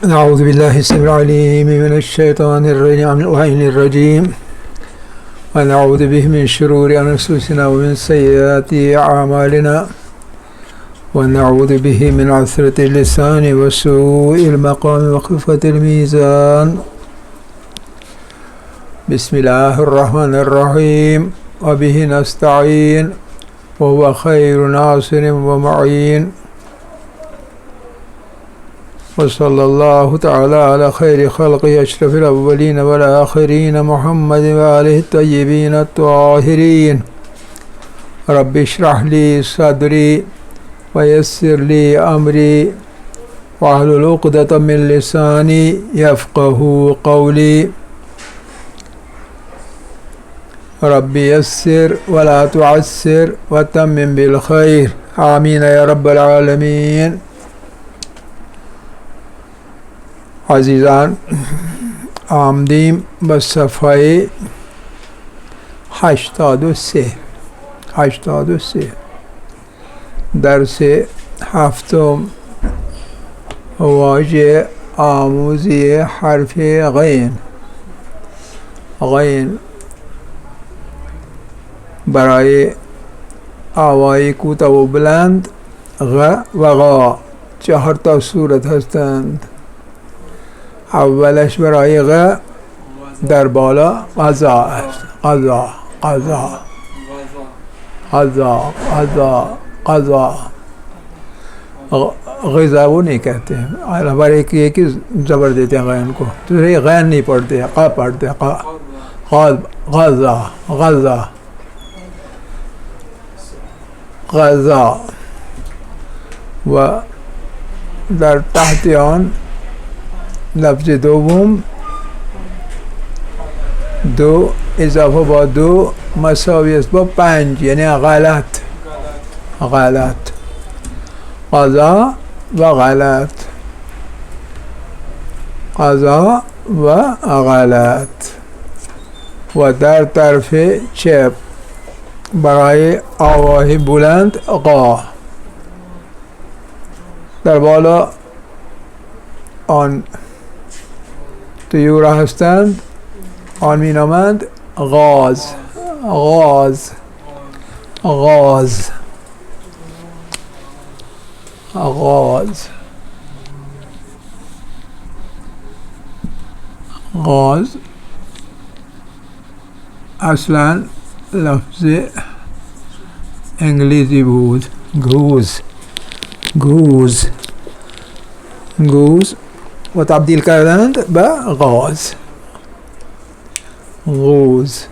أعوذ بالله السميع العليم من الشيطان الرجيم ونعوذ به من شرور أنفسنا ومن سيئات أعمالنا ونعوذ به من عثرة اللسان وسوء المقام وخفة الميزان. بسم الله الرحمن الرحيم وبه نستعين وهو خير ناصر ومعين وصلى الله تعالى على خير خلقه أشرف الأولين والآخرين محمد وآله الطيبين الطاهرين. رب اشرح لي صدري ويسر لي أمري واحلل عقدة من لساني يفقه قولي. رب يسر ولا تعسر وتمم بالخير آمين يا رب العالمين. عزیزان، آمدیم به صفحه 83 درس هفتم، واژه آموزی حرف غین. غین برای آوای کوتاه و بلند غ و غا 4 تا صورت هستند. اولش برای غ در بالا غذا است. غذا غذا غذا غذا غذا غذا وہ نہیں کہتے ہیں، ہمارے ایک ہی زبر دیتے ہیں غین کو، دوسرے غین نہیں پڑھتے، قا پڑھتے ہیں. غذا غذا غذا. و در تحت آن لفظ دوم دو اضافه با دو مساوی است با 5، یعنی غلط. غلط غذا و غلط، غذا و غلط. و در طرف چپ برای آوای بلند قا، در بالا آن طیور هستند، آن می نامند غاز. غاز غاز غاز غاز. اصلا لفظ انگلیسی بود، گوز گوز گوز، و تبدیل کردند به غاز. غوز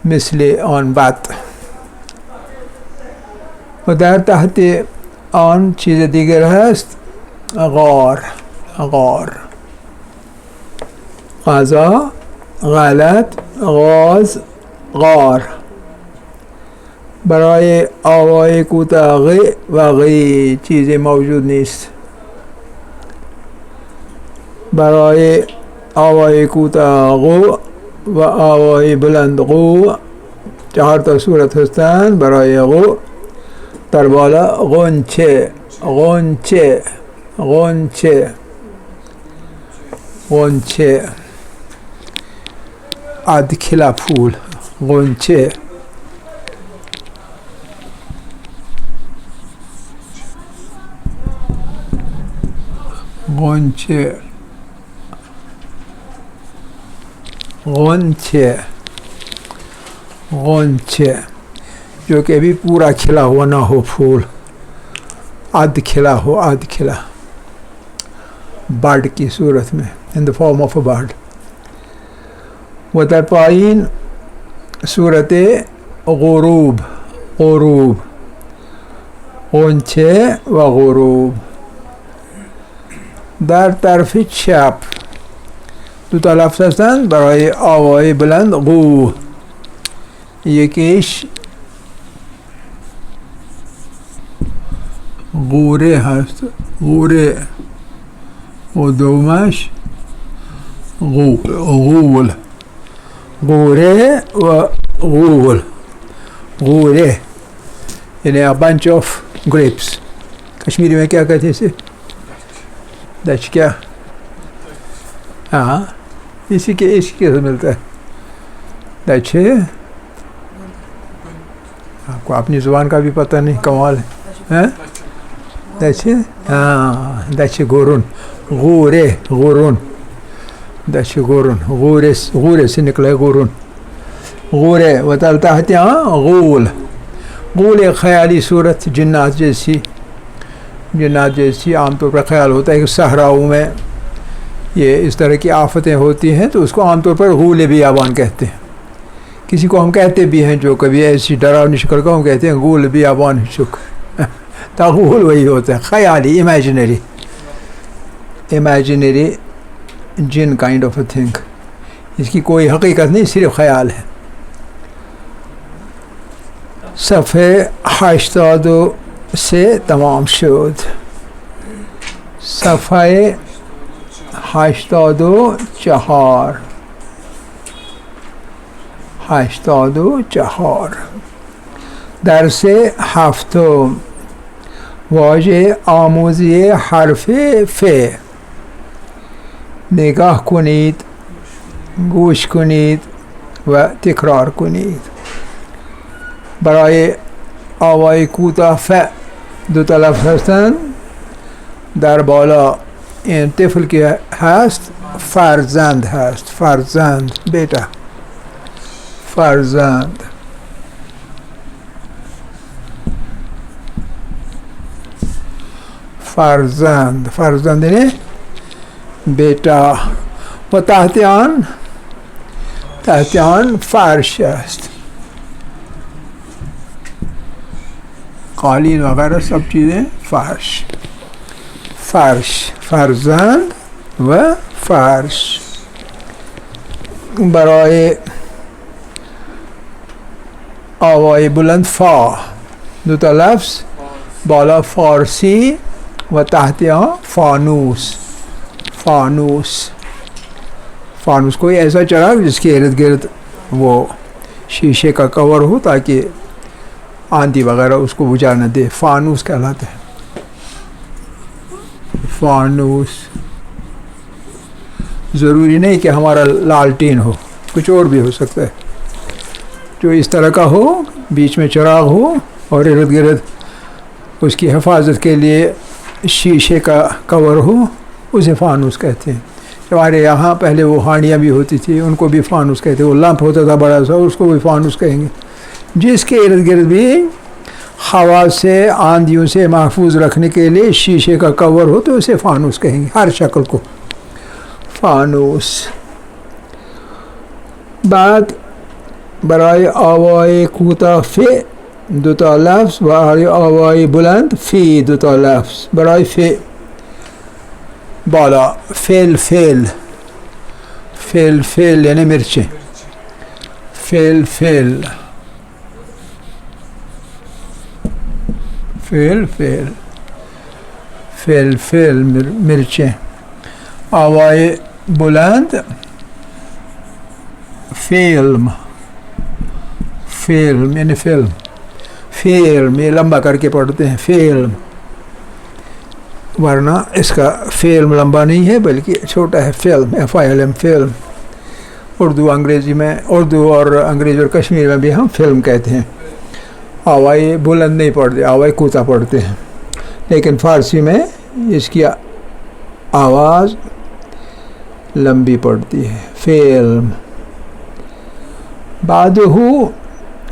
مثل آن بد. و در تحت آن چیز دیگر هست غار. غار غذا غلط غاز غار. برای آوای کوتاه غ و غی چیزی موجود نیست. برای آوای کوتاه غو و آوای بلند غو 4 تا صورت هستند. برای غو در بالا غنچه غنچه غنچه غنچه. ادکلا پول غنچه. غنچه غنچه غنچه، جو کہ ابھی پورا کھلا ہوا نہ ہو پھول، ادھ کھلا ہو، ادھ کھلا، برڈ کی صورت میں، in the form of a bird. و در پایین صورت غروب. غروب غنچه و غروب. در طرف چپ 2 تا لفظ هستند برای آوای بلند غو. یکیش غوره هست، غوره، و دومش غول. غوره و غول. غوره یعنی a bunch of grapes. Kashmiri میں کیا کہتے ہیں اسے؟ دچ کیا؟ ہاں اسی کے سے ملتا ہے دچ. آپ کو اپنی زبان کا بھی پتہ نہیں، کمال ہے. دچ، ہاں دچ گورن، غورے غورن، دچ گورن، غورے سے نکلا گورن. غورے وطالتا ہے غول. غول ایک خیالی صورت جنات جیسی عام طور پر خیال ہوتا ہے کہ صحراؤں میں یہ اس طرح کی آفتیں ہوتی ہیں تو اس کو عام طور پر غول بیابان کہتے ہیں. کسی کو ہم کہتے بھی ہیں جو کبھی ایسی ڈراؤنی شکل کا، ہم کہتے ہیں غول بیابان شک. غول وہی ہوتا ہے، خیالی، امیجنری جن کائنڈ آف اے تھنگ. اس کی کوئی حقیقت نہیں، صرف خیال ہے. صفحے 82 سے تمام شد. صفحے 84 درس هفتم. واژه آموزی حرف ف. نگاه کنید، گوش کنید و تکرار کنید. برای آوای کوتاه ف دو تا لفظ هستند. در بالا این طفل که هست فرزند هست، فرزند، بیٹا، فرزند. فرزند یعنی بیٹا. و تحت آن فرش است. قالین وغیرہ سب چیزیں فرش. فرزند و فرش. برای آوای بلند فا دو تا لفظ، بالا فارسی و تحت آن فانوس. فانوس کوئی ایسا چراغ جس کے ارد گرد وہ شیشے کا کور ہو تاکہ آندھی وغیرہ اس کو بجھا نہ دے. فانوس کہلاتا ہے. فانوس ضروری نہیں کہ ہمارا لالٹین ہو، کچھ اور بھی ہو سکتا ہے جو اس طرح کا ہو، بیچ میں چراغ ہو اور ارد گرد اس کی حفاظت کے لیے شیشے کا کور ہو، اسے فانوس کہتے ہیں. ہمارے یہاں پہلے وہ ہانڈیاں بھی ہوتی تھی، ان کو بھی فانوس کہتے ہیں. وہ لمپ ہوتا تھا بڑا سا، اس کو بھی فانوس کہیں گے. جس کے ارد گرد بھی ہوا سے، آندھیوں سے محفوظ رکھنے کے لیے شیشے کا کور ہو تو اسے فانوس کہیں گے. ہر شکل کو فانوس. بعد برای آوای کوتاه ف دو تا لفظ، برای آوای بلند فی دو تا لفظ. برای ف بالا فلفل یعنی مرچیں. فلفل مرچیں. آوای بلند فلم یعنی فلم یہ لمبا کر کے پڑھتے ہیں فلم، ورنہ اس کا فلم لمبا نہیں ہے بلکہ چھوٹا ہے. Film FILM film. اردو اور انگریزی اور کشمیری میں بھی ہم فلم کہتے ہیں. آوائی بلند نہیں پڑھتے، آوائی کوتا پڑھتے ہیں. لیکن فارسی میں اس کی آواز لمبی پڑتی ہے. فلم. بعدہو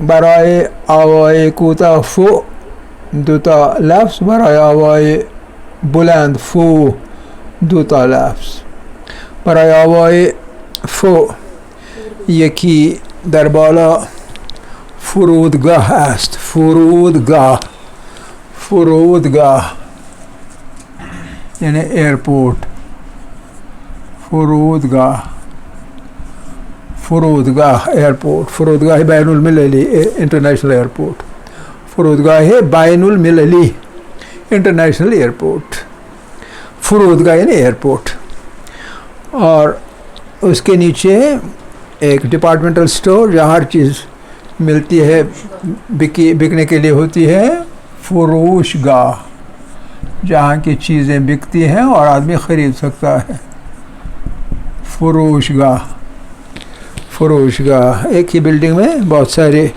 برای آوائی کوتا فو دو تا لفظ، برای آوائی بلند فو دو تا لفظ. برای آوائی فو یکی در بالا فرودگاه است. فرودگاه یعنی ایئرپورٹ. فرودگاه ایئرپورٹ. فرودگاہ بین المللی انٹرنیشنل ایئرپورٹ. فرودگاہ بین المللی انٹرنیشنل ایئرپورٹ. فرودگاہ یعنی ایئرپورٹ. اور اس کے نیچے ایک ڈپارٹمنٹل سٹور جہاں ہر چیز ملتی ہے، بکنے کے لیے ہوتی ہے. فروش گاہ جہاں کی چیزیں بکتی ہیں اور آدمی خرید سکتا ہے. فروش گاہ، فروش گاہ ایک ہی بلڈنگ میں بہت سارے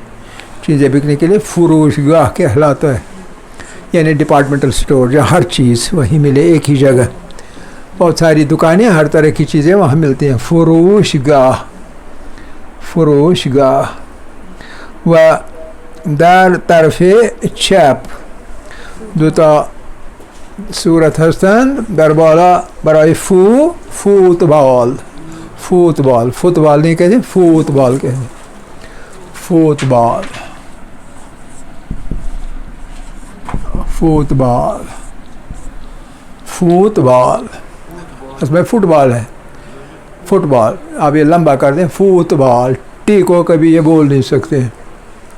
چیزیں بکنے کے لیے فروش گاہ کہلاتا ہے. یعنی ڈپارٹمنٹل اسٹور جہاں ہر چیز وہیں ملے ایک ہی جگہ، بہت ساری دکانیں، ہر طرح کی چیزیں وہاں ملتی ہیں. فروش گاہ، فروش گاہ. و در طرف چپ دوتا صورت هستند در بالا برای فوتبال. فوتبال، فوتبال نہیں کہتے، فوتبال کہتے. فوتبال، فوتبال، فوتبال. اس میں فٹ بال ہے، فٹ بال. آپ یہ لمبا کر دیں، فوتبال. ٹی کو کبھی یہ بول نہیں سکتے.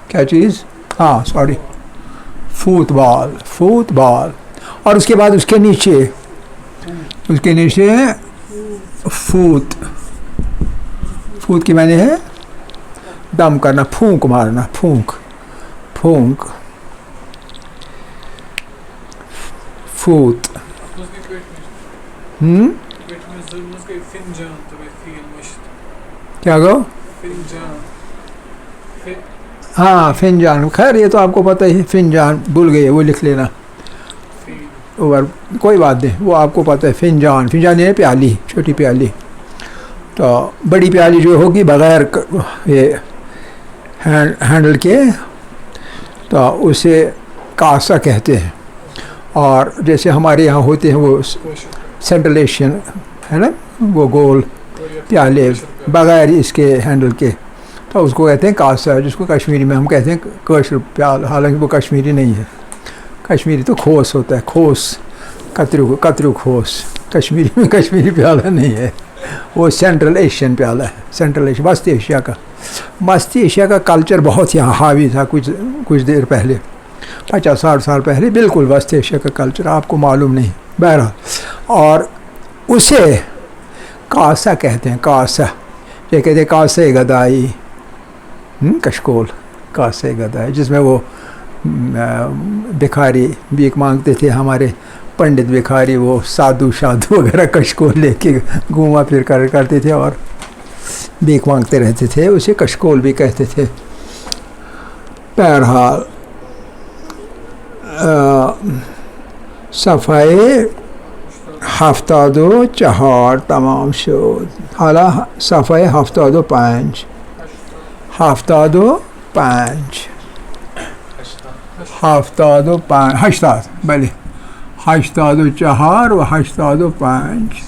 کیا چیز؟ ہاں سوری، فوتبال، فوتبال. اور اس کے بعد اس کے نیچے، اس کے نیچے فوت. فوت کی معنی ہے دم کرنا، پھونک مارنا، پھونک، پھونک. فوت. کیا گو؟ ہاں فنجان. خیر یہ تو آپ کو پتہ ہی، فنجان بھول گئے وہ لکھ لینا اوور، کوئی بات نہیں، وہ آپ کو پتہ ہے. فنجان، فنجان یہ پیالی، چھوٹی پیالی. تو بڑی پیالی جو ہوگی بغیر یہ ہینڈل کے تو اسے کاسا کہتے ہیں. اور جیسے ہمارے یہاں ہوتے ہیں وہ سینٹرل ایشین ہے نا، وہ گول پیالے بغیر اس کے ہینڈل کے، تو اس کو کہتے ہیں کاسا، جس کو کشمیری میں ہم کہتے ہیں کوشر پیال. حالانکہ وہ کشمیری نہیں ہے، کشمیری تو کھوس ہوتا ہے، کھوس، کترو کھوس. کشمیری میں کشمیری پیالہ نہیں ہے، وہ سینٹرل ایشین پیالہ ہے. سینٹرل ایشیا، وسطی ایشیا کا. وسطی ایشیا کا کلچر بہت یہاں حاوی تھا کچھ دیر پہلے، 50-60 سال پہلے. بالکل وسطی ایشیا کا کلچر آپ کو معلوم نہیں. بہرحال، اور اسے کاسا کہتے ہیں. کاسا، یہ کہتے ہیں کاسے گدائی، کشکول، کاسے گدائی، جس میں وہ بھکاری بھیک مانگتے تھے. ہمارے پنڈت بھکاری وہ سادھو شادو وغیرہ کشکول لے کے گھوما پھر کرتے تھے اور بھیک مانگتے رہتے تھے. اسے کشکول بھی کہتے تھے. بہرحال صفحه 74 تمام شد. حالا صفحه 75 75 80 بله 84 و 85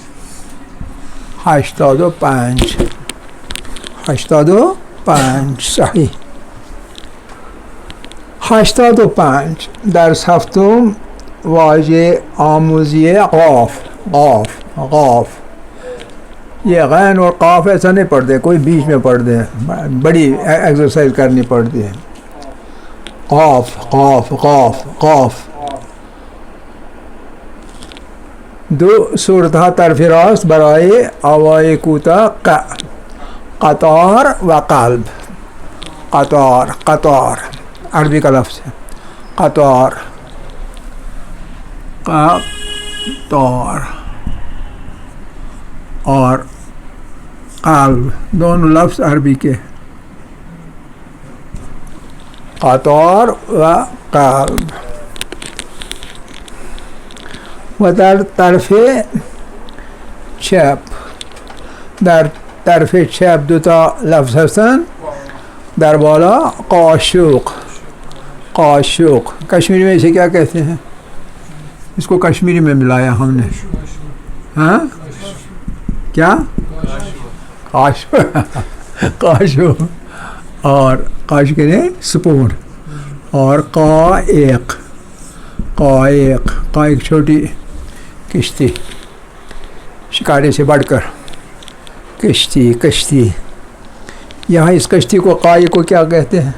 85 صحیح. 85 درس هفتم واژه آموزی قاف. قاف یہ غین اور قاف ایسا نہیں پڑھتے، کوئی بیچ میں پڑھتے ہیں، بڑی ایکسرسائز کرنی پڑتی ہے. قاف قاف قاف قاف. دو صورتها طرف راست برای آوای کوتاه قطار و قلب. قطار، قطار عربی کا لفظ ہے. قطار، قطار اور قلب دونوں لفظ عربی کے. قطار و قلب. و در طرف چپ، در طرف چپ دوتا لفظ هستند. در بالا قاشق. قاشق کشمیری میں اسے کیا کہتے ہیں؟ اس کو کشمیری میں ملایا ہم نے. ہاں کیا؟ قاشق. قاشق اور قاشق کہتے ہیں سپون. اور قائق. قائق، قائق چھوٹی کشتی، شکارے سے بڑھ کر کشتی. کشتی یہاں اس کشتی کو قائق کو کیا کہتے ہیں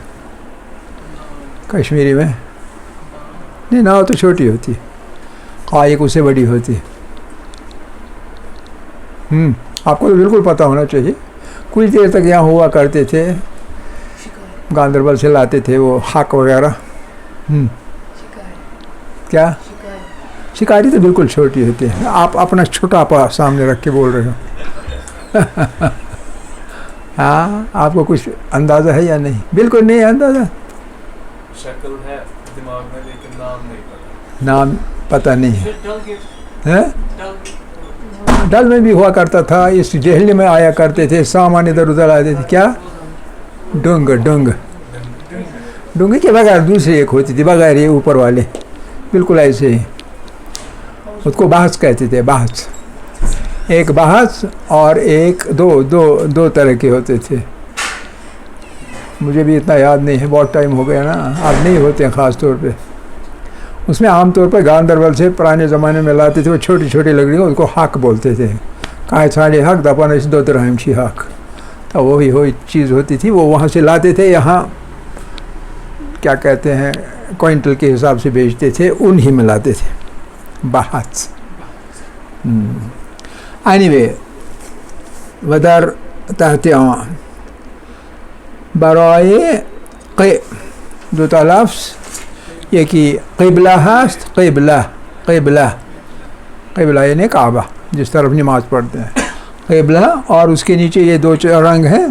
کشمیری میں؟ نہیں، ناؤ تو چھوٹی ہوتی، قائق اس سے بڑی ہوتی. آپ کو تو بالکل پتہ ہونا چاہیے. کچھ دیر تک یہاں ہوا کرتے تھے، گاندربل سے لاتے تھے وہ حق وغیرہ. کیا شکاری تو بالکل چھوٹی ہوتی ہے. آپ اپنا چھوٹا پا سامنے رکھ کے بول رہے ہو. ہاں آپ کو کچھ اندازہ ہے یا نہیں؟ بالکل نہیں اندازہ. شکل ہے دماغ میں لیکن نام نہیں پتا. نام پتہ نہیں ہے. ڈل میں بھی ہوا کرتا تھا. اس جہل میں آیا کرتے تھے سامان ادھر ادھر آتے تھے. کیا ڈونگ ڈونگ ڈونگ کے بغیر دوسری ایک ہوتی تھی بغیر یہ اوپر والے بالکل ایسے ہی. اس کو بحث کہتے تھے. بحث ایک بحث اور ایک دو طرح کے ہوتے تھے. مجھے بھی اتنا یاد نہیں ہے بہت ٹائم ہو گیا نا. اب نہیں ہوتے ہیں خاص طور پہ. اس میں عام طور پہ گاندربل سے پرانے زمانے میں لاتے تھے وہ چھوٹی چھوٹی لکڑیاں. اس کو حق بولتے تھے. کہاں ساڑھے حق دپان اس 2 درہم چھی حق. تو وہی چیز ہوتی تھی. وہ وہاں سے لاتے تھے یہاں کیا کہتے ہیں کوئنٹل کے حساب سے بیچتے تھے. انہی میں لاتے تھے. بحث اینیوے ودر تحت برای دو تا لفظ یکی قبلہ هست. قبلہ یعنی کعبہ جس طرف نماز پڑھتے ہیں قبلہ. اور اس کے نیچے یہ 2 رنگ ہیں.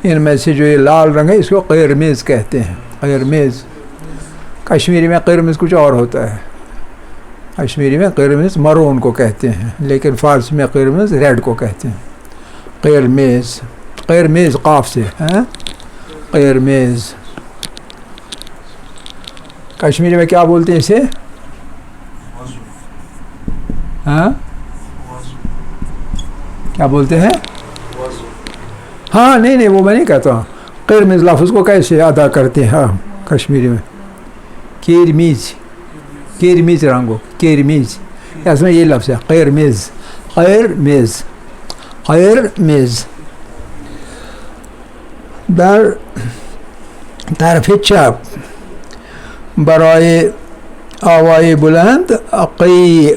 ان میں سے جو یہ لال رنگ ہے اس کو قرمز کہتے ہیں. قرمز کشمیری میں قرمز کچھ اور ہوتا ہے. کشمیری میں قرمز مرون کو کہتے ہیں لیکن فارسی میں قرمز ریڈ کو کہتے ہیں. قرمز قرمز قاف سے ہیں. قرمز کشمیری میں کیا بولتے ہیں اسے؟ ہاں کیا بولتے ہیں؟ ہاں نہیں وہ میں نہیں کہتا ہوں. قرمز لفظ کو کیسے ادا کرتے ہیں کشمیری میں؟ کیرمیز. کیرمیز رنگو کیرمیز اس میں یہ لفظ ہے قرمز. قرمز قرمز. در طرف چپ برای آوای بلند قی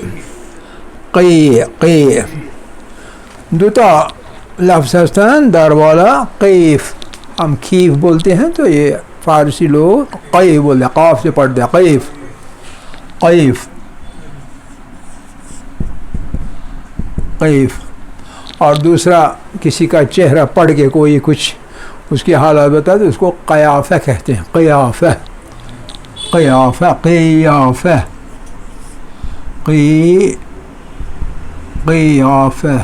قی قی. 2 لفظ هستند در والا قیف. ہم کیف بولتے ہیں تو یہ فارسی لوگ قیف بولتے ہیں. قاف سے پڑھتے ہیں قیف. قیف قیف. اور دوسرا کسی کا چہرہ پڑھ کے کوئی کچھ اس کی حالات بتا تو اس کو قیافہ کہتے ہیں. قیافہ قیافہ قیافہ قیافہ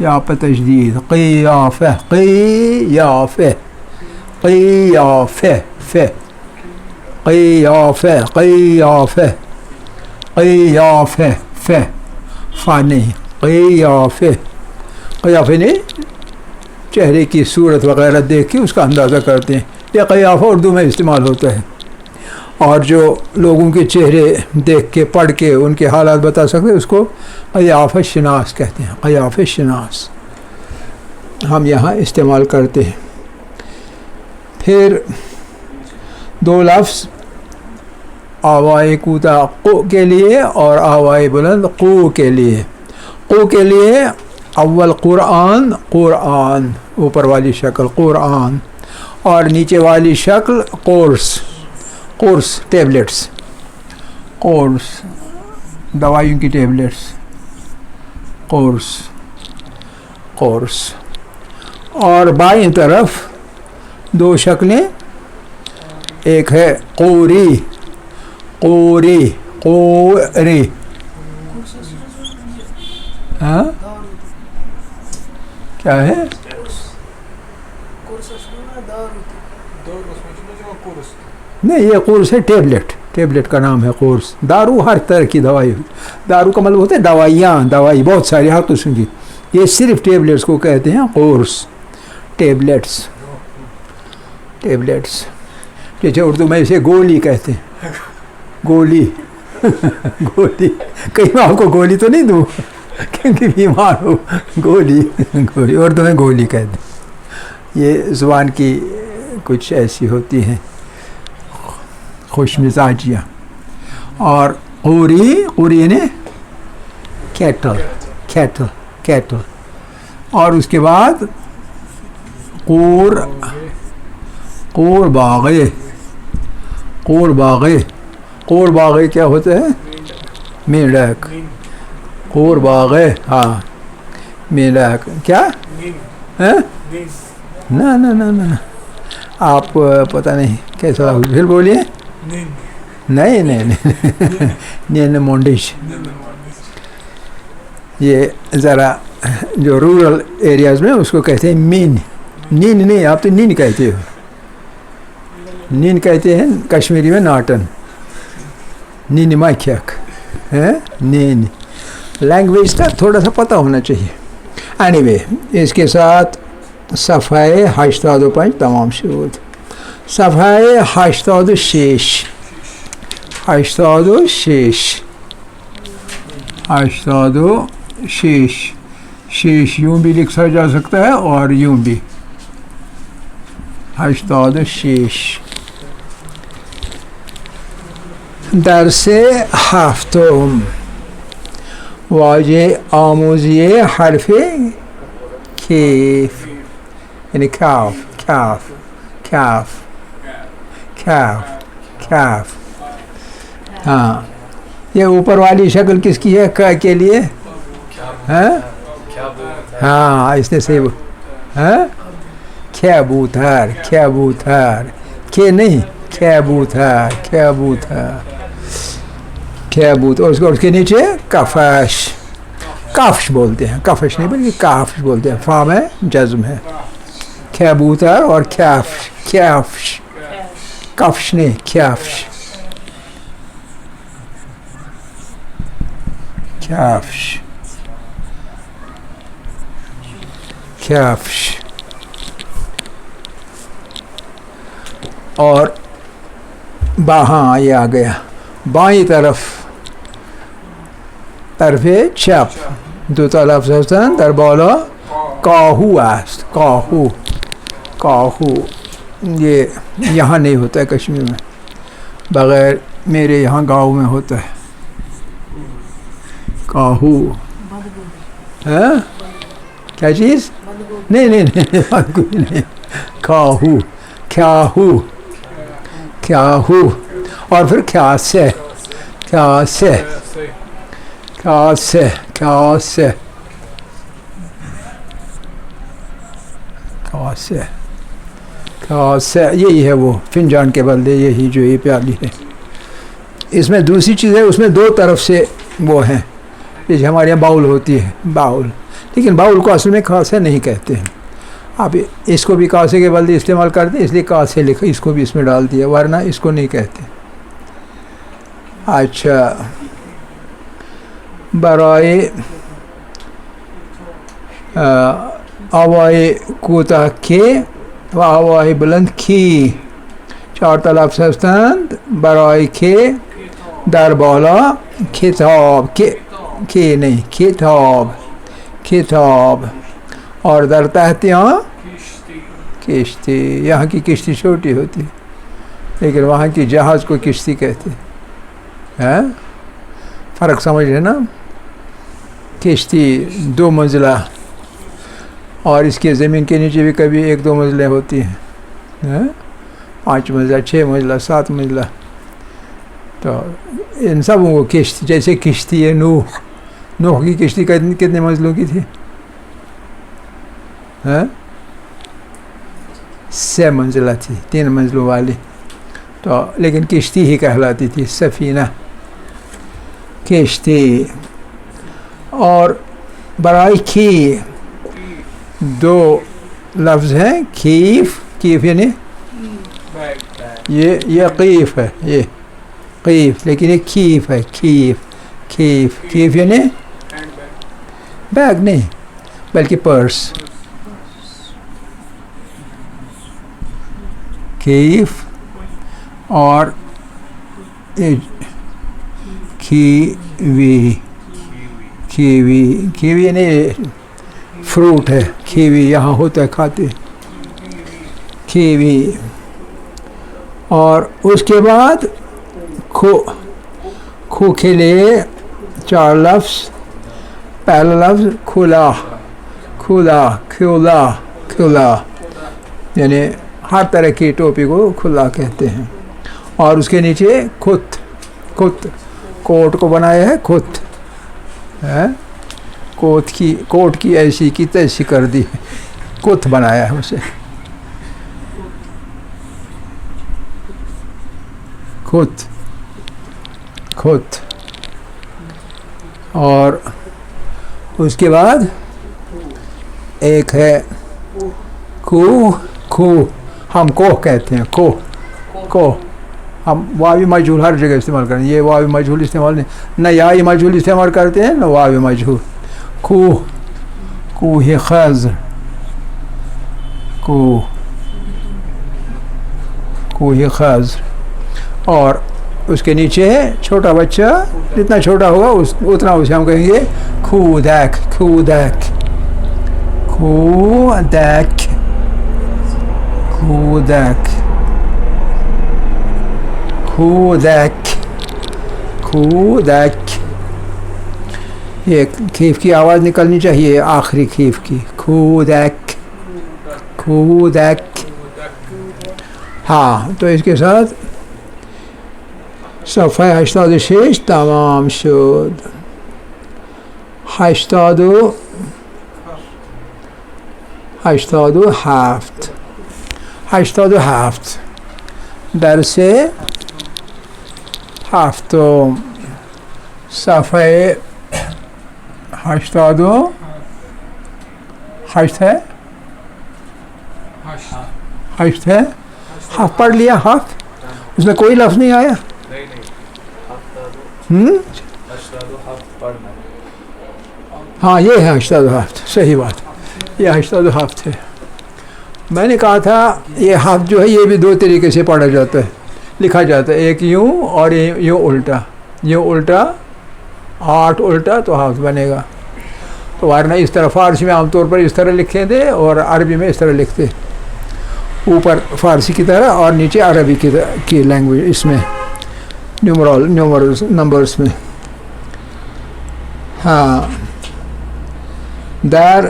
یا پہ تشدید. قیافہ قیافہ قیافہ فہ قیافہ قیافہ قیافہ فہ فا نہیں. قیافہ قیافہ نے چہرے کی صورت وغیرہ دیکھ کے اس کا اندازہ کرتے ہیں. یہ قیافہ اردو میں استعمال ہوتا ہے. اور جو لوگوں کے چہرے دیکھ کے پڑھ کے ان کے حالات بتا سکتے اس کو قیافہ شناس کہتے ہیں. قیافہ شناس ہم یہاں استعمال کرتے ہیں. پھر 2 لفظ آوائے کوتا قو کے لیے اور آوائے بلند قو کے لیے. قو کے لیے اول قرآن. قرآن اوپر والی شکل قرآن اور نیچے والی شکل قرص. قرص ٹیبلٹس. قرص دوائیوں کی ٹیبلٹس. قرص قرص. اور بائیں طرف 2 شکلیں. ایک ہے قوری. قوری قوری. ہاں کیا ہے؟ نہیں یہ قرص ہے. ٹیبلٹ. ٹیبلٹ کا نام ہے قرص. دارو ہر طرح کی دوائی. دارو کا مطلب ہوتا ہے دوائیاں. دوائی بہت ساری ہر قسم کی. یہ صرف ٹیبلٹس کو کہتے ہیں قرص. ٹیبلٹس. ٹیبلٹس جیسے اردو میں اسے گولی کہتے ہیں. گولی گولی. کہیں میں آپ کو گولی تو نہیں دوں کیونکہ بیمار ہو. گولی گولی اردو میں گولی کہتے ہیں. یہ زبان کی کچھ ایسی ہوتی ہیں خوش مزاجیاں. اور قوری. قوری یعنی کیٹل. Cattell Cattell. اور اس کے بعد قور. قور باغے. قور باغے. قور باغے کیا ہوتا ہے؟ میڈک نین قور باغ ہے ہاں میڈک کیا نین ہاں نین نہ نہ نہ نہ آپ پتہ نہیں کیسا پھر بولیے نین نہیں نہیں نہیں نین مونڈیش یہ ذرا جو رورل ایریاز میں اس کو کہتے ہیں مین نین نہیں آپ تو نین کہتے ہو نین کہتے ہیں کشمیری میں ناٹن نین ماکھیک ہے نین لینگویج کا تھوڑا سا پتہ ہونا چاہیے اینی وے اس کے ساتھ صفحہ 85 تمام شد صفحہ 86 شیش یوں بھی لکھا جا سکتا ہے اور یوں بھی 86 درس هفتم واژه آموزی حرف کیف یعنی کاف کاف کاف کاف کاف ہاں یہ اوپر والی شکل کس کی ہے کا کے لیے ہاں ہاں اس نے صحیح ہاں کیبوتر کیبوتر کے نہیں کیبوتر کیبوتر کیبوت اور اس کے نیچے کفش کافش بولتے ہیں کفش نہیں بلکہ کافش بولتے ہیں فا میں جزم ہے کیبوتر اور کیفش کیفش کفش نہیں کیفش کیفش کیفش اور ہاں یہ آ گیا بائیں طرف چپ دو تا لفظ هستند در بالا کاهو است کاهو کاهو یہ یہاں نہیں ہوتا ہے کشمیر میں بغیر میرے یہاں گاؤں میں ہوتا ہے کاهو ہاں کیا چیز نہیں نہیں نہیں کوئی نہیں کاهو کاهو کاهو اور پھر کاسه کاسه کاسه کاسه کاسه کاسه یہی ہے وہ فنجان کے بدلے یہی جو یہ پیالی ہے اس میں دوسری چیز ہے اس میں دو طرف سے وہ ہیں جیسے ہمارے یہاں باؤل ہوتی ہے باؤل لیکن باؤل کو اصل میں کاسے نہیں کہتے ہیں آپ اس کو بھی کاسے کے بدلے استعمال کرتے ہیں اس لیے کاسے لکھا اس کو بھی اس میں ڈال دیا ورنہ اس کو نہیں کہتے اچھا برائے آوائے کوتاه کے و آوائے بلند کی چهار تا لفظ هستند برای که در بالا کتاب که نہیں کتاب کتاب اور در تحت یہاں کشتی یہاں کی کشتی چھوٹی ہوتی ہے لیکن وہاں کی جہاز کو کشتی کہتے ہیں فرق سمجھ رہے نا کشتی 2 منزلہ اور اس کے زمین کے نیچے بھی کبھی 1-2 منزلیں ہوتی ہیں 5 منزلہ 6 منزلہ 7 منزلہ تو ان سب کو کشتی جیسے کشتی ہے نوح کی کشتی کتنے منزلوں کی تھی 6 منزلہ تھی 3 منزلوں والی تو لیکن کشتی ہی کہلاتی تھی سفینہ کشتی اور برائے کی 2 لفظ ہیں کیف کیف یعنی یہ قیف ہے یہ قیف لیکن یہ کیف ہے کیف کیف کیف یعنی بیگ نہیں بلکہ پرس کیف اور کیوی کیوی کیوی یعنی فروٹ ہے کیوی یہاں ہوتا ہے کھاتے کیوی اور اس کے بعد کھو کے لیے 4 لفظ پہلا لفظ کھلا کھلا کھلا کھلا یعنی ہر طرح کی ٹوپی کو کھلا کہتے ہیں اور اس کے نیچے کت کت کوٹ کو بنایا ہے خط ہے، کوٹ کی ایسی کی تیسی کر دی، کت بنایا ہے اسے، خط. اور اس کے بعد ایک ہے کوہ، ہم کوہ کہتے ہیں، کوہ ہم واوی مجہول ہر جگہ استعمال کرتے ہیں، یہ واوی مجہول استعمال نہیں، نہ یائی مجہول استعمال کرتے ہیں نہ واوی مجہول. کوہ خضر، کوہ خضر. اور اس کے نیچے چھوٹا بچہ جتنا چھوٹا ہوگا اتنا اسے ہم کہیں گے کودک. یہ کھیف کی آواز نکلنی چاہیے آخری کھیف کی، کودک. ہاں تو اس کے ساتھ صفحه 86 تمام شد. 87 درس هفتم صفحه 88 ہے، 8 ہے. ہاف پڑھ لیا، ہاف اس میں کوئی لفظ نہیں آیا. ہاں یہ ہے 87، صحیح بات، یہ 87 ہے. میں نے کہا تھا یہ ہاف جو ہے یہ بھی دو طریقے سے پڑھا جاتا ہے، لکھا جاتا ہے، ایک یوں اور یوں الٹا، یوں الٹا 8 الٹا تو ہاف بنے گا. تو ورنہ اس طرح فارسی میں عام طور پر اس طرح لکھیں دے اور عربی میں اس طرح لکھتے، اوپر فارسی کی طرح اور نیچے عربی کی لینگویج، اس میں نمبرز میں. ہاں در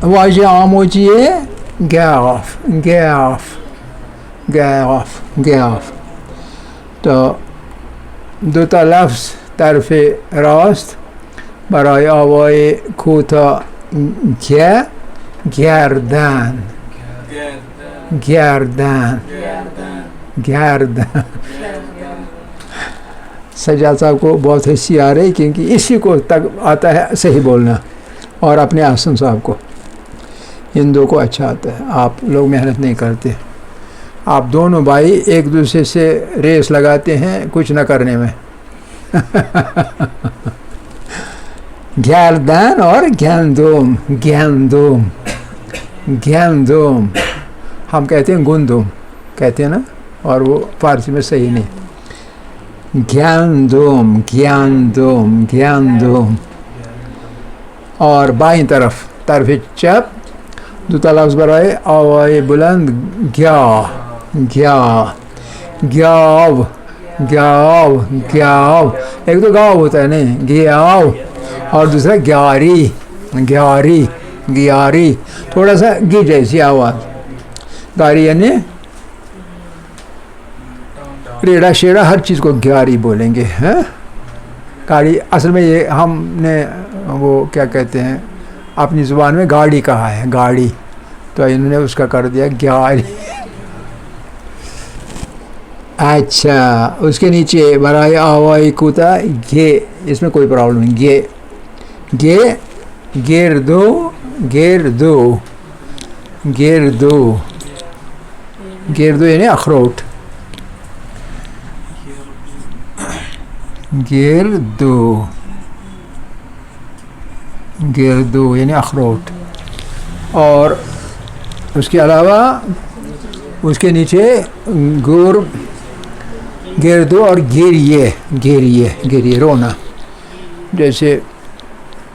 واژه آموزی گاف. تو دو تا لفظ طرف راست برای آوای کوتاه گردن. سجاد صاحب کو بہت ہنسی آ رہی کیونکہ اسی کو تک آتا ہے صحیح بولنا، اور اپنے احسن صاحب کو، ان دو کو اچھا آتا ہے. آپ لوگ محنت نہیں کرتے، آپ دونوں بھائی ایک دوسرے سے ریس لگاتے ہیں کچھ نہ کرنے میں. گردن اور گندم ہم کہتے ہیں گندم کہتے ہیں نا، اور وہ فارسی میں صحیح نہیں. گندم. اور بائیں طرف چپ دو تا لفظ برائے آوائے بلند گیاو. ایک تو گاؤ ہوتا ہے نہیں، گیاو، اور دوسرا گیاری، تھوڑا سا گی جیسی آواز. گاری یعنی ریڑا شیڑا ہر چیز کو گیاری بولیں گے. گاڑی اصل میں یہ ہم نے وہ کیا کہتے ہیں اپنی زبان میں گاڑی کہا ہے، گاڑی، تو انہوں نے اس کا کر دیا گیاری. اچھا اس کے نیچے برائے آوائی کوتا گے، اس میں کوئی پرابلم نہیں. گردو یعنی اخروٹ. گردو یعنی اخروٹ. اور اس کے علاوہ اس کے نیچے گردو اور گریے رونا. جیسے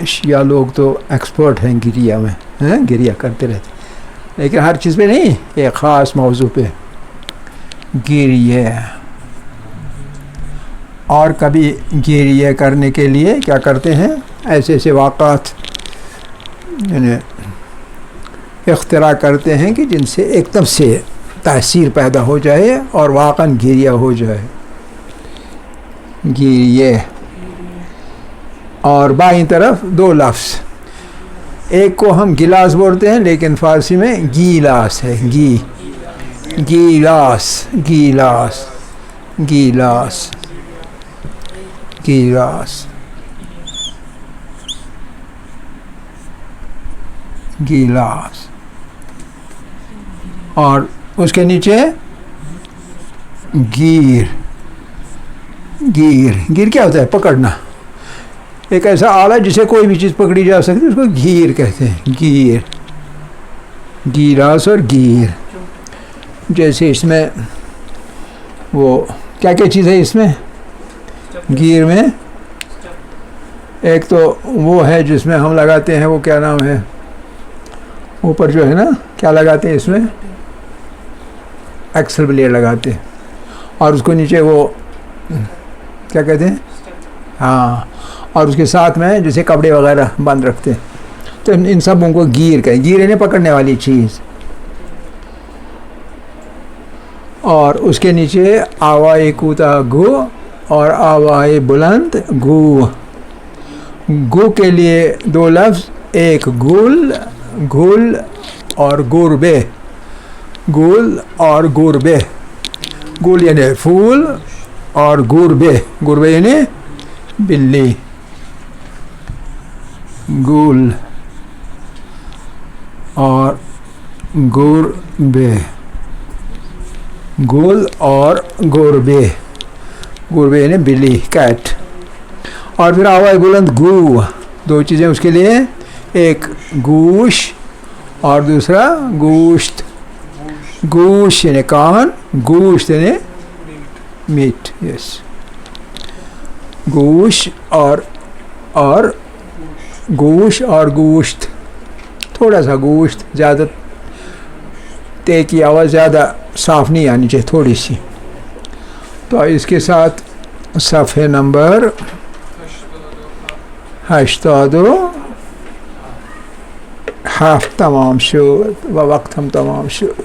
شیعہ لوگ تو ایکسپرٹ ہیں گریا میں، گریا کرتے رہتے، لیکن ہر چیز پہ نہیں، ایک خاص موضوع پہ گریے. اور کبھی گریے کرنے کے لیے کیا کرتے ہیں، ایسے واقعات یعنی اختراع کرتے ہیں کہ جن سے ایک دم سے تاثیر پیدا ہو جائے اور واقعاً گریہ ہو جائے. گیر یہ. اور بائیں طرف دو لفظ, ایک کو ہم گلاس بولتے ہیں لیکن فارسی میں گیلاس ہے. گیلاس گیلاس گیلاس گیلاس گیلاس. اور اس کے نیچے گیر. گیر کیا ہوتا ہے؟ پکڑنا. ایک ایسا آلہ جسے کوئی بھی چیز پکڑی جا سکتی ہے, اس کو گیر کہتے ہیں. گیر, گیلاس اور گیر. جیسے اس میں وہ کیا کیا چیز ہے اس میں گیر میں؟ ایک تو وہ ہے جس میں ہم لگاتے ہیں, وہ کیا نام ہے, اوپر جو ہے نا, کیا لگاتے ہیں اس میں؟ ایکسل بلیڈ لگاتے ہیں. اور اس کو نیچے وہ کیا کہتے ہیں؟ ہاں. اور اس کے ساتھ میں جیسے کپڑے وغیرہ بند رکھتے ہیں, تو ان سبوں کو گیر کہیں. گیر انہیں پکڑنے والی چیز. اور اس کے نیچے آوائے کوتا گو اور آوائے بلند گو. گو کے لیے دو لفظ, ایک گل, گل اور گربے. گل اور گربے. گل یعنی پھول اور گربے, گربے یعنی بلی. گل اور گربے. گل اور گربے. گربے یعنی بلی, کیٹ. اور پھر آواز بلند گو. دو چیزیں اس کے لیے, ایک گوش اور دوسرا گوشت. گوشت یعنی کان, گوشت یعنی میٹ. یس, گوش اور گوش اور گوشت. تھوڑا سا گوشت, زیادہ تے کی آواز زیادہ صاف نہیں آنی چاہیے, تھوڑی سی. تو اس کے ساتھ صفحے نمبر 87 تمام شد و وقت ہم تمام شد.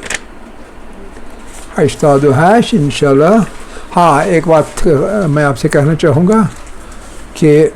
88 انشاءاللہ. ہاں, ایک بات میں آپ سے کہنا چاہوں گا کہ